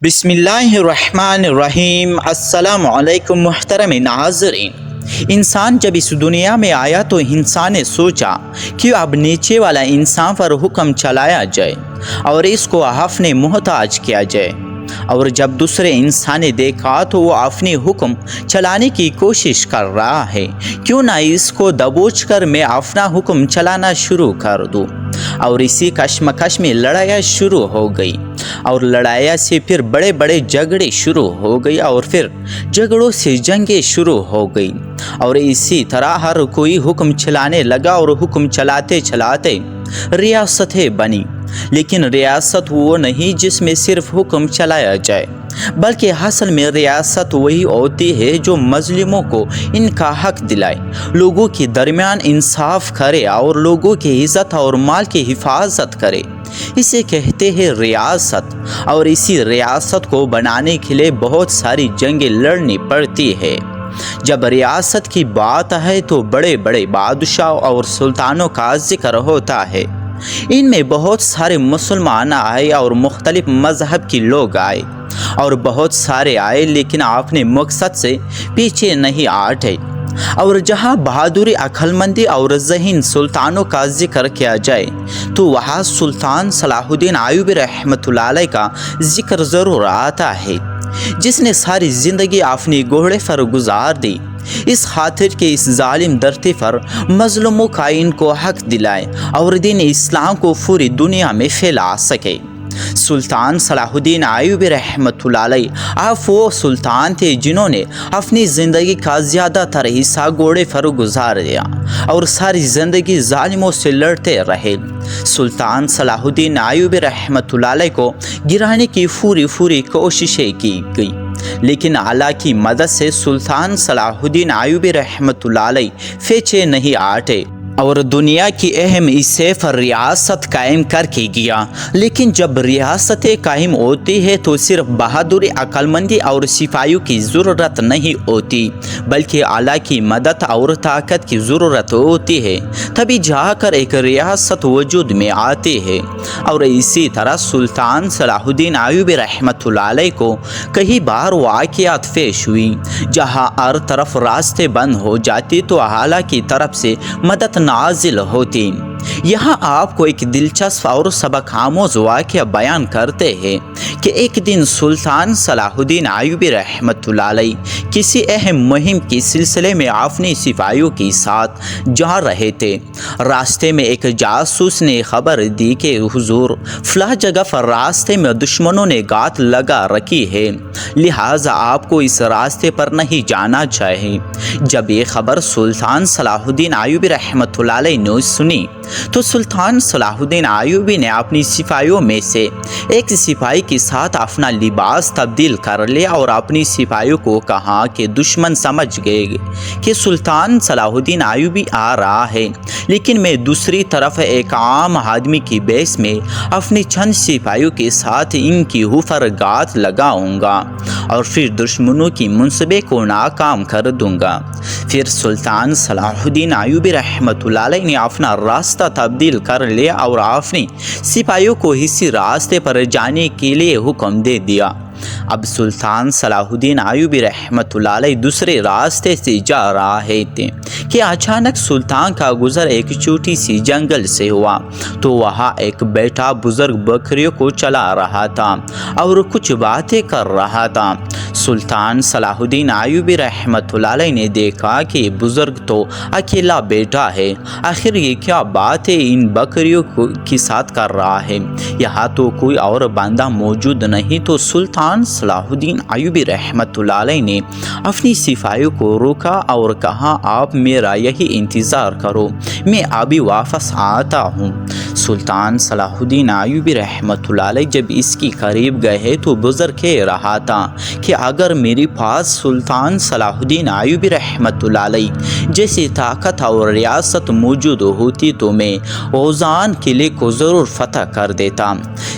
بسم اللہ الرحمن الرحیم۔ السلام علیکم محترم ناظرین۔ انسان جب اس دنیا میں آیا تو انسان نے سوچا کہ اب نیچے والا انسان پر حکم چلایا جائے اور اس کو اپنے محتاج کیا جائے، اور جب دوسرے انسان نے دیکھا تو وہ اپنی حکم چلانے کی کوشش کر رہا ہے، کیوں نہ اس کو دبوچ کر میں اپنا حکم چلانا شروع کر دوں۔ اور اسی کشمکش میں لڑائیاں شروع ہو گئی، اور لڑائیاں سے پھر بڑے بڑے جھگڑے شروع ہو گئی، اور پھر جھگڑوں سے جنگیں شروع ہو گئی، اور اسی طرح ہر کوئی حکم چلانے لگا، اور حکم چلاتے چلاتے ریاستیں بنی۔ لیکن ریاست وہ نہیں جس میں صرف حکم چلایا جائے، بلکہ اصل میں ریاست وہی ہوتی ہے جو مظلوموں کو ان کا حق دلائے، لوگوں کے درمیان انصاف کرے اور لوگوں کی عزت اور مال کی حفاظت کرے۔ اسے کہتے ہیں ریاست، اور اسی ریاست کو بنانے کے لیے بہت ساری جنگیں لڑنی پڑتی ہے۔ جب ریاست کی بات ہے تو بڑے بڑے بادشاہ اور سلطانوں کا ذکر ہوتا ہے۔ ان میں بہت سارے مسلمان آئے اور مختلف مذہب کے لوگ آئے، اور بہت سارے آئے لیکن اپنے مقصد سے پیچھے نہیں ہٹے۔ اور جہاں بہادری، عقل مندی اور ذہین سلطانوں کا ذکر کیا جائے تو وہاں سلطان صلاح الدین ایوبی رحمۃ اللہ علیہ کا ذکر ضرور آتا ہے، جس نے ساری زندگی اپنی گھوڑے پر گزار دی، اس خاطر کہ اس ظالم دھرتی پر مظلوموں کا ان کو حق دلائے اور دین اسلام کو پوری دنیا میں پھیلا سکے۔ سلطان صلاح الدین ایوبی رحمۃ اللہ علیہ آپ وہ سلطان تھے جنہوں نے اپنی زندگی کا زیادہ تر حصہ گھوڑے پر گزار دیا اور ساری زندگی ظالموں سے لڑتے رہے۔ سلطان صلاح الدین ایوبی رحمۃ اللہ علیہ کو گرانے کی پوری کوششیں کی گئی، لیکن اللہ کی مدد سے سلطان صلاح الدین ایوبی رحمۃ اللہ علیہ پیچھے نہیں ہٹے اور دنیا کی اہم حصے پر ریاست قائم کر کے گیا۔ لیکن جب ریاستیں قائم ہوتی ہے تو صرف بہادری، عقل مندی اور سپاہیوں کی ضرورت نہیں ہوتی، بلکہ اللہ کی مدد اور طاقت کی ضرورت ہوتی ہے، تبھی جا کر ایک ریاست وجود میں آتی ہے۔ اور اسی طرح سلطان صلاح الدین ایوبی رحمۃ اللہ علیہ کو کئی بار واقعات پیش ہوئی جہاں ہر طرف راستے بند ہو جاتی تو اللہ کی طرف سے مدد نازل ہوتی۔ یہاں آپ کو ایک دلچسپ اور سبق آموز واقعہ بیان کرتے ہیں کہ ایک دن سلطان صلاح الدین ایوبی رحمۃ اللہ علیہ کسی اہم مہم کے سلسلے میں اپنے سپاہیوں کے ساتھ جا رہے تھے۔ راستے میں ایک جاسوس نے خبر دی کہ حضور فلاں جگہ پر راستے میں دشمنوں نے گھات لگا رکھی ہے، لہٰذا آپ کو اس راستے پر نہیں جانا چاہیے۔ جب یہ خبر سلطان صلاح الدین ایوبی رحمۃ اللہ علیہ نے سنی تو سلطان صلاح الدین ایوبی نے اپنی سپاہیوں میں سے ایک سپاہی کے ساتھ اپنا لباس تبدیل کر لیا اور اپنی سپاہیوں کو کہا کہ دشمن سمجھ گئے کہ سلطان صلاح الدین ایوبی آ رہا ہے، لیکن میں دوسری طرف ایک عام آدمی کی بیس میں اپنے چند سپاہیوں کے ساتھ ان کی اوپر گھات لگاؤں گا اور پھر دشمنوں کی منصوبے کو ناکام کر دوں گا۔ پھر سلطان صلاح الدین ایوبی رحمۃ اللہ علیہ نے اپنا راستہ تبدیل کر لیا اور اپنے سپاہیوں کو اسی راستے پر جانے کے لیے حکم دے دیا۔ اب سلطان صلاح الدین ایوبی رحمۃ اللہ علیہ دوسرے راستے سے جا رہے تھے کہ اچانک سلطان کا گزر ایک چھوٹی سی جنگل سے ہوا، تو وہاں ایک بیٹا بزرگ بکریوں کو چلا رہا تھا اور کچھ باتیں کر رہا تھا۔ سلطان صلاح الدین ایوبی رحمۃ اللہ علیہ نے دیکھا کہ یہ بزرگ تو اکیلا بیٹا ہے، آخر یہ کیا بات ہے ان بکریوں کے ساتھ کر رہا ہے، یہاں تو کوئی اور بندہ موجود نہیں۔ تو سلطان صلاح الدین ایوبی رحمۃ اللہ علیہ نے اپنی سپاہیوں کو روکا اور کہا آپ میرا یہی انتظار کرو، میں ابھی واپس آتا ہوں۔ سلطان صلاح الدین ایوبی رحمۃ اللہ علیہ جب اس کے قریب گئے تو بزرگ کہہ رہا تھا کہ اگر میرے پاس سلطان صلاح الدین ایوبی رحمۃ اللہ علیہ جیسی طاقت اور ریاست موجود ہوتی تو میں غوزان قلعے کو ضرور فتح کر دیتا۔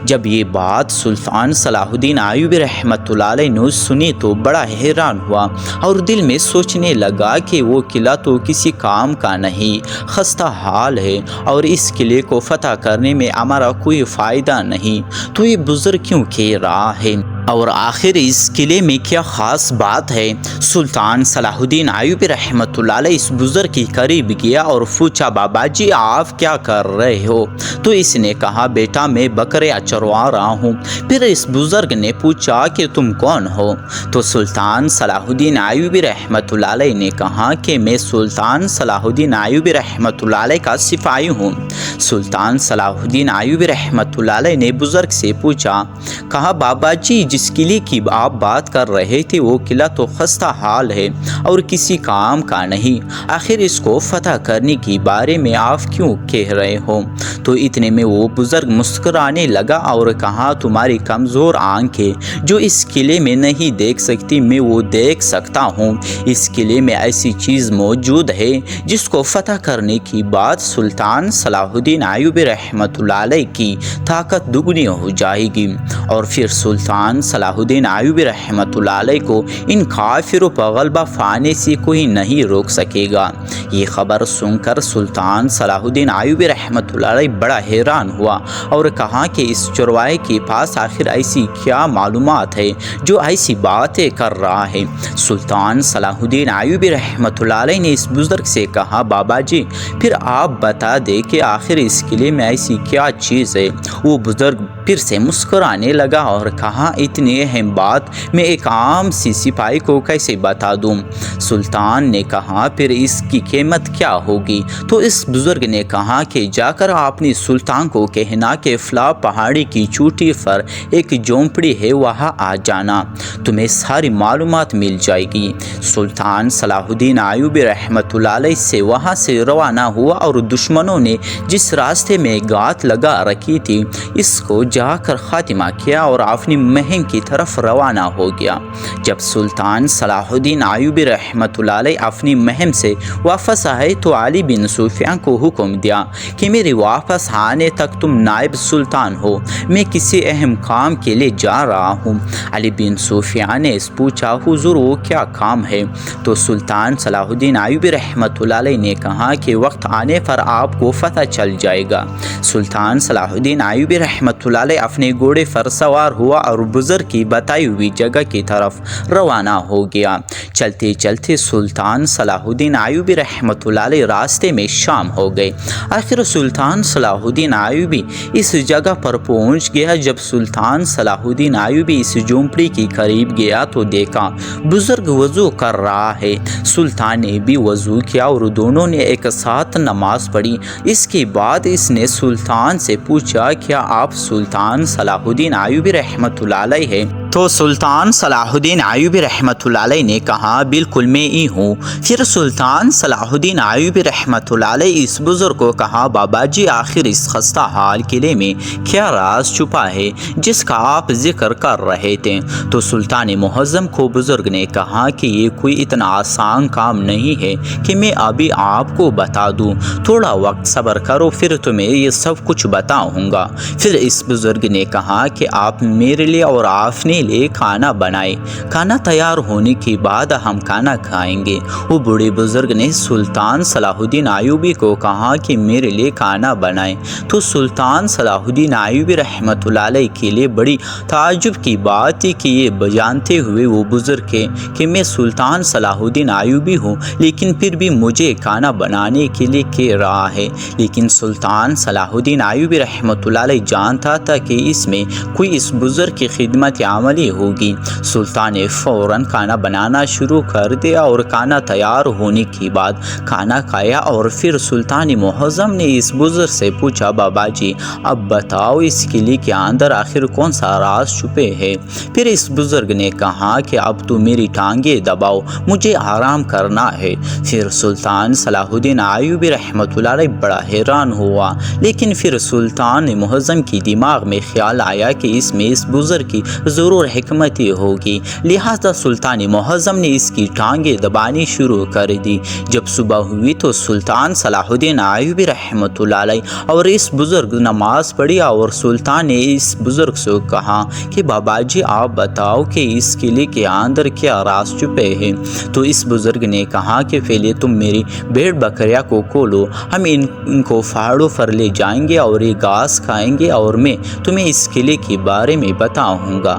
جب یہ بات سلطان صلاح الدین ایوبی رحمۃ اللہ علیہ نے سنی تو بڑا حیران ہوا اور دل میں سوچنے لگا کہ وہ قلعہ تو کسی کام کا نہیں، خستہ حال ہے، اور اس قلعے کو فتح کرنے میں ہمارا کوئی فائدہ نہیں، تو یہ بزرگ کیوں کہہ رہا ہے؟ اور آخر اس قلعے میں کیا خاص بات ہے؟ سلطان صلاح الدین ایوبی رحمۃ اللہ علیہ اس بزرگ کے قریب گیا اور پوچھا بابا جی آپ کیا کر رہے ہو؟ تو اس نے کہا بیٹا میں بکریاں چروا رہا ہوں۔ پھر اس بزرگ نے پوچھا کہ تم کون ہو؟ تو سلطان صلاح الدین ایوبی رحمۃ اللہ علیہ نے کہا کہ میں سلطان صلاح الدین ایوبی رحمۃ اللہ علیہ کا سپاہی ہوں۔ سلطان صلاح الدین ایوبی رحمۃ اللہ علیہ نے بزرگ سے پوچھا، کہا بابا جی جس قلعے کی آپ بات کر رہے تھے وہ قلعہ تو خستہ حال ہے اور کسی کام کا نہیں، آخر اس کو فتح کرنے کے بارے میں آپ کیوں کہہ رہے ہو؟ تو اتنے میں وہ بزرگ مسکرانے لگا اور کہا تمہاری کمزور آنکھیں جو اس قلعے میں نہیں دیکھ سکتی میں وہ دیکھ سکتا ہوں۔ اس قلعے میں ایسی چیز موجود ہے جس کو فتح کرنے کے بعد سلطان صلاح الدین ایوبی رحمۃ اللہ علیہ کی طاقت دگنی ہو جائے گی اور پھر سلطان صلاح الدین ایوبی رحمۃ اللہ علیہ کو ان کافروں پر غلبہ پانے سے کوئی نہیں روک سکے گا۔ یہ خبر سن کر سلطان صلاح الدین ایوبی رحمۃ اللہ علیہ بڑا حیران ہوا اور کہا کہ اس چرواہے کے پاس آخر ایسی کیا معلومات ہے جو ایسی باتیں کر رہا ہے؟ سلطان صلاح الدین ایوبی رحمۃ اللہ علیہ نے اس بزرگ سے کہا بابا جی پھر آپ بتا دیں کہ آخر اس قلعے میں ایسی کیا چیز ہے؟ وہ بزرگ پھر سے مسکرانے لگا اور کہا اتنی اہم بات میں ایک عام سی سپاہی کو کیسے بتا دوں؟ سلطان نے کہا پھر اس کی قیمت کیا ہوگی؟ تو اس بزرگ نے کہا کہ جا کر اپنی سلطان کو کہنا کہ فلاں پہاڑی کی چوٹی پر ایک جھونپڑی ہے وہاں آ جانا، تمہیں ساری معلومات مل جائے گی۔ سلطان صلاح الدین ایوبی رحمۃ اللہ علیہ سے وہاں سے روانہ ہوا اور دشمنوں نے جس راستے میں گات لگا رکھی تھی اس کو جا کر خاتمہ کیا اور اپنی مہم کی طرف روانہ ہو گیا۔ جب سلطان صلاح الدین ایوبی رحمۃ اللہ علیہ اپنی مہم سے واپس آئے تو علی بن سفیان کو حکم دیا کہ میرے واپس آنے تک تم نائب سلطان ہو، میں کسی اہم کام کے لیے جا رہا ہوں۔ علی بن سفیان نے پوچھا حضور وہ کیا کام ہے؟ تو سلطان صلاح الدین ایوبی رحمۃ اللہ علیہ نے کہا کہ وقت آنے پر آپ کو فتح چل جائے گا۔ سلطان صلاح الدین ایوبی رحمۃ اللہ علیہ اپنے گھوڑے پر سوار ہوا اور بزرگ کی بتائی ہوئی جگہ کی طرف روانہ ہو گیا۔ چلتے چلتے سلطان صلاح الدین ایوبی رحمۃ اللہ علیہ راستے میں شام ہو گئے۔ آخر سلطان صلاح الدین ایوبی اس جگہ پر پہنچ گیا۔ جب سلطان صلاح الدین ایوبی اس جھونپڑی کے قریب گیا تو دیکھا بزرگ وضو کر رہا ہے۔ سلطان نے بھی وضو کیا اور دونوں نے ایک ساتھ نماز پڑھی۔ اس کے بعد اس نے سلطان سے پوچھا کیا آپ سلطان صلاح الدین ایوبی رحمۃ اللہ علیہ ہے؟ تو سلطان صلاح الدین ایوبی رحمۃ اللہ علیہ نے کہا بالکل میں ہی ہوں۔ پھر سلطان صلاح الدین ایوبی رحمۃ اللہ علیہ اس بزرگ کو کہا بابا جی آخر اس خستہ حال قلعے میں کیا راز چھپا ہے جس کا آپ ذکر کر رہے تھے؟ تو سلطان معظم کو بزرگ نے کہا کہ یہ کوئی اتنا آسان کام نہیں ہے کہ میں ابھی آپ کو بتا دوں، تھوڑا وقت صبر کرو پھر تمہیں یہ سب کچھ بتاؤں گا۔ پھر اس بزرگ نے کہا کہ آپ میرے لیے اور اپنے لیے کھانا بنائے، کھانا تیار ہونے کے بعد ہم کھانا کھائیں گے۔ وہ بوڑھے بزرگ نے سلطان صلاح الدین ایوبی کو کہا کہ میرے لیے کھانا بنائے۔ تو سلطان صلاح الدین ایوبی رحمۃ اللہ علیہ کے لیے بڑی تعجب کی بات تھی کہ یہ جانتے ہوئے وہ بزرگ کہ میں سلطان صلاح الدین ایوبی ہوں لیکن پھر بھی مجھے کھانا بنانے کے لیے کہہ رہا ہے۔ لیکن سلطان صلاح الدین ایوبی رحمۃ اللہ علیہ جانتا تھا کہ اس میں کوئی اس بزرگ کی خدمت عملی ہوگی۔ سلطان نے فوراً کھانا بنانا شروع کر دیا اور کھانا تیار ہونے کے بعد کھانا کھایا اور پھر سلطان معظم نے اس بزرگ سے پوچھا بابا جی اب بتاؤ اس قلعے کے اندر آخر کون سا راز چھپے ہے؟ پھر اس بزرگ نے کہا کہ اب تو میری ٹانگیں دباؤ، مجھے آرام کرنا ہے۔ پھر سلطان صلاح الدین ایوبی رحمۃ اللہ علیہ بڑا حیران ہوا، لیکن پھر سلطان معظم کی دماغ میں خیال آیا کہ اس میں اس بزرگ کی ضرور حکمت ہوگی، لہذا سلطان معظم نے اس کی ٹانگیں دبانی شروع کر دی۔ جب صبح ہوئی تو سلطان صلاح الدین ایوبی رحمۃ اللہ علیہ اور اس بزرگ نماز پڑھی اور سلطان نے اس بزرگ سے کہا کہ بابا جی آپ بتاؤ کہ اس قلعے کے اندر کیا راز چھپے ہیں؟ تو اس بزرگ نے کہا کہ پہلے تم میری بھیڑ بکریاں کو کھولو، ہم ان کو پہاڑوں پر لے جائیں گے اور یہ گھاس کھائیں گے اور میں تمہیں اس قلعے کے بارے میں بتاؤں گا۔